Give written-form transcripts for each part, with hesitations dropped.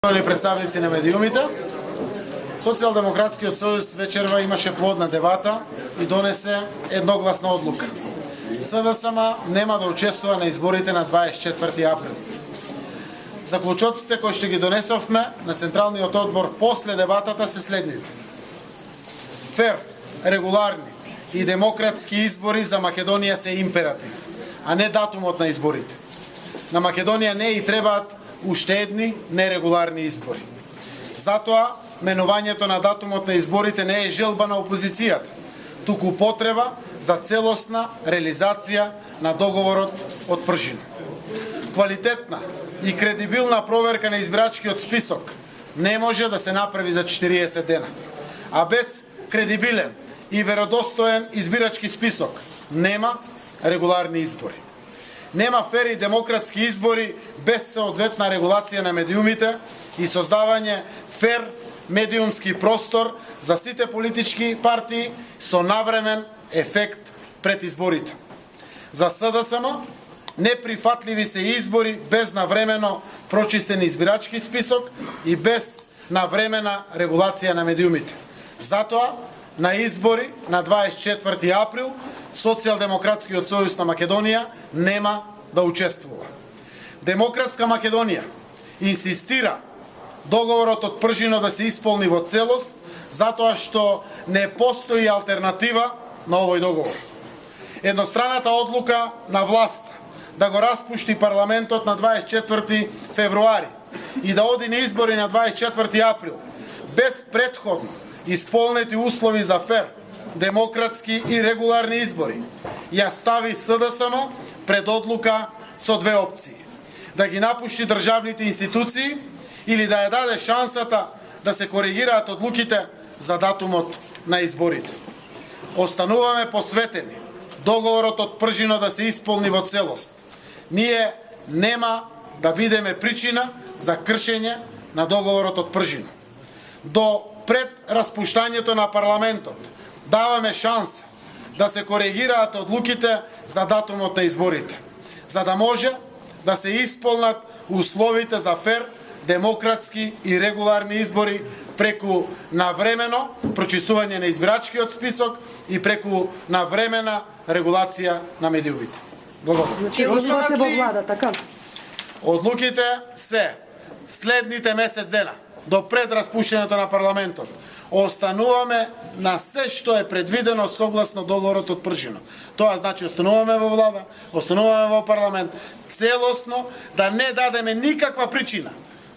Представници на медиумите, Социјалдемократскиот сојуз вечерва имаше плодна дебата и донесе едногласна одлука. СДСМ нема да учествува на изборите на 24 април. Заклучоците кои што ги донесовме на Централниот одбор после дебатата се следните. Фер, регуларни и демократски избори за Македонија се императив, а не датумот на изборите. На Македонија не и требаат уште едни нерегуларни избори. Затоа, менувањето на датумот на изборите не е желба на опозицијата, туку потреба за целосна реализација на договорот од Пржина. Квалитетна и кредибилна проверка на избирачкиот список не може да се направи за 40 дена, а без кредибилен и веродостоен избирачки список нема регуларни избори. Нема фер и демократски избори без соодветна регулација на медиумите и создавање фер медиумски простор за сите политички партии со навремен ефект пред изборите. За СДСМ неприфатливи се избори без навремено прочистен избирачки список и без навремена регулација на медиумите. Затоа, на избори на 24 април, Социјалдемократскиот сојуз на Македонија нема да учествува. Демократска Македонија инсистира договорот од Пржино да се исполни во целост, затоа што не постои алтернатива на овој договор. Едностраната одлука на власта да го распушти парламентот на 24 февруари и да оди на избори на 24 април, без претходно исполнети услови за фер, демократски и регуларни избори, ја стави СДСМ пред одлука со две опции. Да ги напушти државните институции или да ја даде шансата да се коригираат одлуките за датумот на изборите. Остануваме посветени договорот од Пржино да се исполни во целост. Ние нема да бидеме причина за кршење на договорот од Пржино. До пред распуштањето на парламентот даваме шанса да се коригираат одлуките за датумот на изборите, за да може да се исполнат условите за фер, демократски и регуларни избори преку навремено прочистување на избирачкиот список и преку навремена регулација на медиумите. Благодарам. Одлуките се следните месец дена до пред распуштањето на парламентот. Остануваме на се што е предвидено согласно договорот од Пржино. Тоа значи остануваме во влада, остануваме во парламент, целосно да не дадеме никаква причина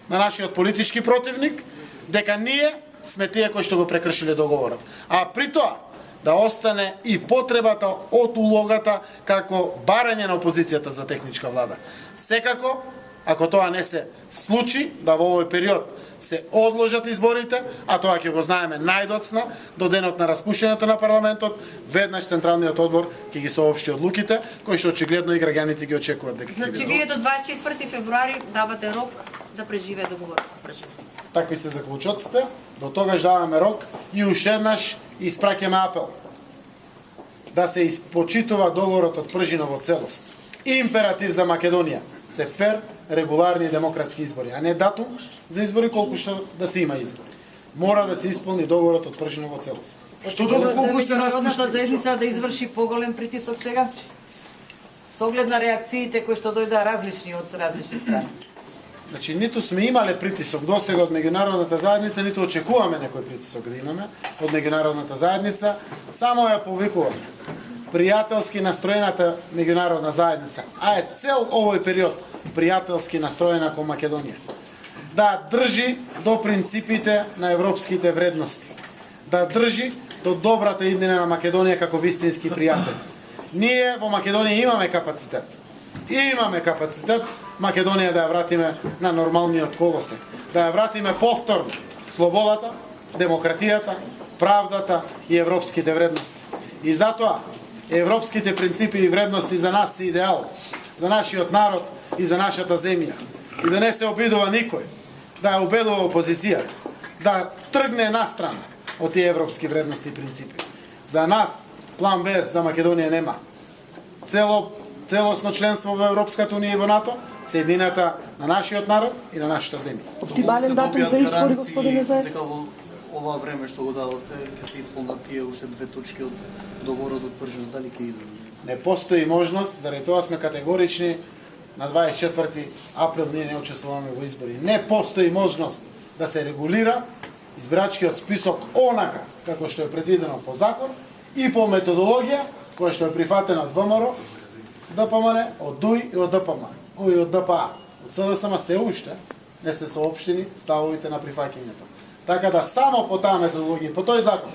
на нашиот политички противник дека ние сме тие кои што го прекршиле договорот. А при тоа да остане и потребата од улогата како барање на опозицијата за техничка влада. Секако, ако тоа не се случи, да во овој период се одложат изборите, а тоа ќе го знаеме најдоцна до денот на распуштањето на парламентот, веднаш Централниот одбор ќе ги соопшти одлуките, кои што очигледно и граѓаните ги очекуваат дека ќе бидат. Значи вие до 24 февруари давате рок да преживее договорот. Такви се заклучоците, до тогаш даваме рок и уште еднаш испраќаме апел да се почитува договорот од Пржино во целост. Императив за Македонија се фер, регуларни и демократски избори, а не датум за избори колку што да се има избори. Мора да се исполни договорот од Пржино во целост. Што доколку се меѓународната заедница да изврши поголем притисок сега? Со оглед на реакциите кои што дојдоа различни од различни страни. Значи, ниту сме имале притисок досега од меѓународната заедница, ниту очекуваме некој притисок да имаме од меѓународната заедница, само ја повикуваме пријателски настроената меѓународна заедница, а е цел овој период пријателски настроена кон Македонија. Да држи до принципите на европските вредности, да држи до добрата иднина на Македонија како вистински пријатели. Ние во Македонија имаме капацитет. Имаме капацитет Македонија да ја вратиме на нормалниот колосек, да ја вратиме повторно слободата, демократијата, правдата и европските вредности. И затоа европските принципи и вредности за нас се идеал, за нашиот народ и за нашата земја. И да не се обидува никој да ја убедува опозицијата, да тргне настрана од тие европски вредности и принципи. За нас план Б за Македонија нема. Целосно членство во Европската унија и во НАТО, соедината на нашиот народ и на нашата земја. Оптимален датум за избори, господине Заев? Дека во ова време што го дадовте, ќе се исполнат тие уште 2 точки од договорот од Пржин, дали ќе иде? Не постои можност, заради тоа сме категорични, на 24 април ние не учествуваме во избори. Не постои можност да се регулира избирачкиот список онака како што е предвидено по закон и по методологија која што е прифатена од ВМРО, ДПМН, од ДУИ и од ДПМ, и од ДПА. Од СДСМ се уште не се соопштени ставовите на прифаќањето. Така да само по таа методологија, по тој закон,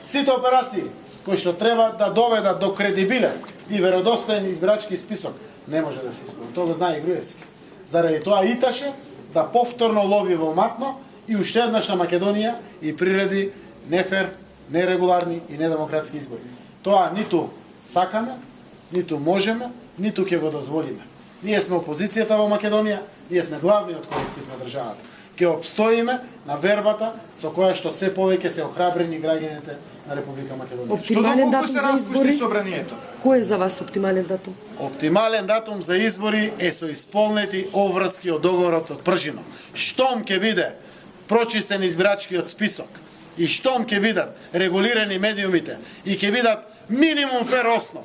сите операции кои што треба да доведат до кредибилен и веродостоен избирачки список не може да се исполни. Тоа го знае и Груевски. Заради тоа иташе да повторно лови во матно и уште еднаш на Македонија и приреди нефер, нерегуларни и недемократски избори. Тоа ниту сакаме, ниту можеме, ниту ќе го дозволиме. Ние сме опозицијата во Македонија, ние сме главниот колектив на државата. Ќе обстоиме на вербата со која што се повеќе се охрабрени граѓаните на Република Македонија. Оптимален датум за избори? собранието? Кој е за вас оптимален датум? Оптимален датум за избори е со исполнети обврски од договорот од Пржино. Штом ќе биде прочистен избирачкиот список и штом ќе бидат регулирани медиумите и ќе бидат минимум фер основ,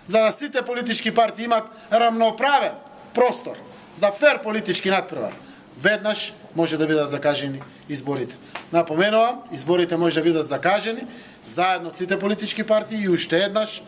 за да сите политички партии имат рамноправен простор за фер политички надпревар, веднаш може да бидат закажени изборите. Напоменувам, изборите може да бидат закажени заедно сите политички партии и уште еднаш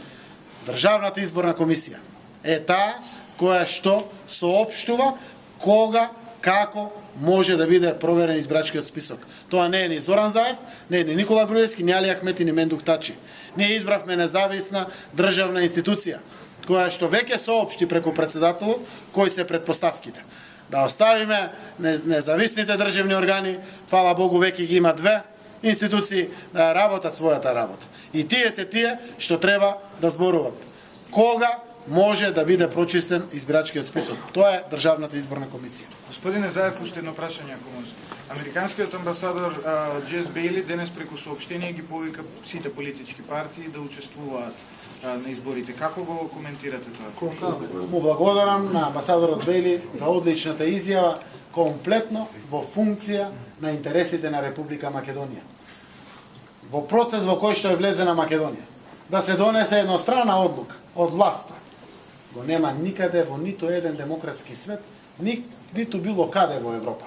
Државната изборна комисија е таа која што соопштува кога, како може да биде проверен избирачкиот список. Тоа не е ни Зоран Заев, не е ни Никола Груевски, ни Али Ахмети, ни Мендук Тачи. Ние избравме независна државна институција, која што веќе соопшти преку председателот кои се предпоставките. Да оставиме независните државни органи, фала Богу веќе ги има 2 институции, да работат својата работа. И тие се тие што треба да зборуват. Кога може да биде прочистен избирачкиот список. Тоа е Државната изборна комисија. Господине Заев, уште едно прашање ако може. Американскиот амбасадор Джес Бейли денес преку соопштение ги повика сите политички партии да учествуваат на изборите. Како го коментирате тоа? Му благодарам на амбасадорот Бейли за одличната изјава, комплетно во функција на интересите на Република Македонија. Во процес во кој што е влезена Македонија, да се донесе едностранна одлука од власта, го нема никаде во ниту еден демократски свет, ниту било каде во Европа.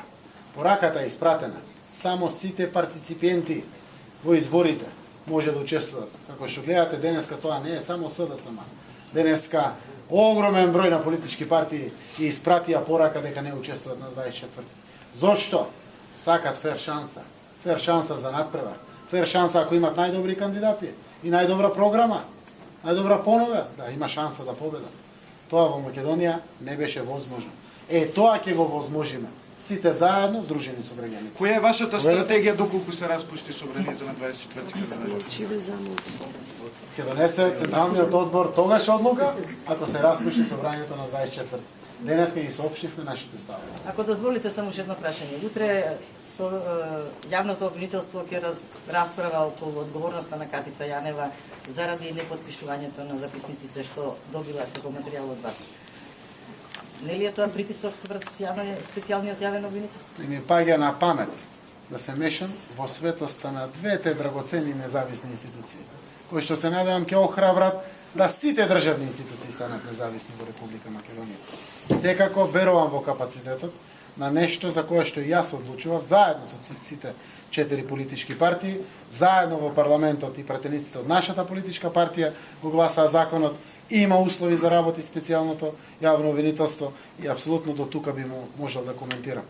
Пораката е испратена. Само сите партиципенти во изборите може да учествуват. Како што гледате денеска, тоа не е само СДСМ. Денеска огромен број на политички партии и испратија порака дека не учествуват на 24. Зошто? Сакат фер шанса. Фер шанса за надпревар. Фер шанса ако имат најдобри кандидати и најдобра програма, најдобра понуда, да има шанса да победат. Тоа во Македонија не беше возможно. Тоа ќе го возможиме. Сите заедно, здружени со граѓаните. Која е вашата стратегија доколку се распушти собранието на 24 февруари? Ќе донесе Централниот одбор тогаш одлука, ако се распушти собранието на 24. Денес ги соопштивме нашите ставови. Ако дозволите само уште едно прашање. Утре со јавното обвинителство ќе расправа околу одговорноста на Катица Јанева заради непотпишувањето на записниците што добила како материјал од вас. Нели е тоа притисок врз специјалниот јавен обвинител? И ми паѓа на памет да се мешам во светоста на двете драгоценни независни институции, кои што се надевам ќе охрабрат да сите државни институции станат независни во Република Македонија. Секако верувам во капацитетот на нешто за кое што и јас одлучував заедно со сите 4 политички партии, заедно во парламентот и пратениците од нашата политичка партија го гласаа законот. Има услови за работи специјалното јавно обвинителство и апсолутно до тука би можел да коментирам.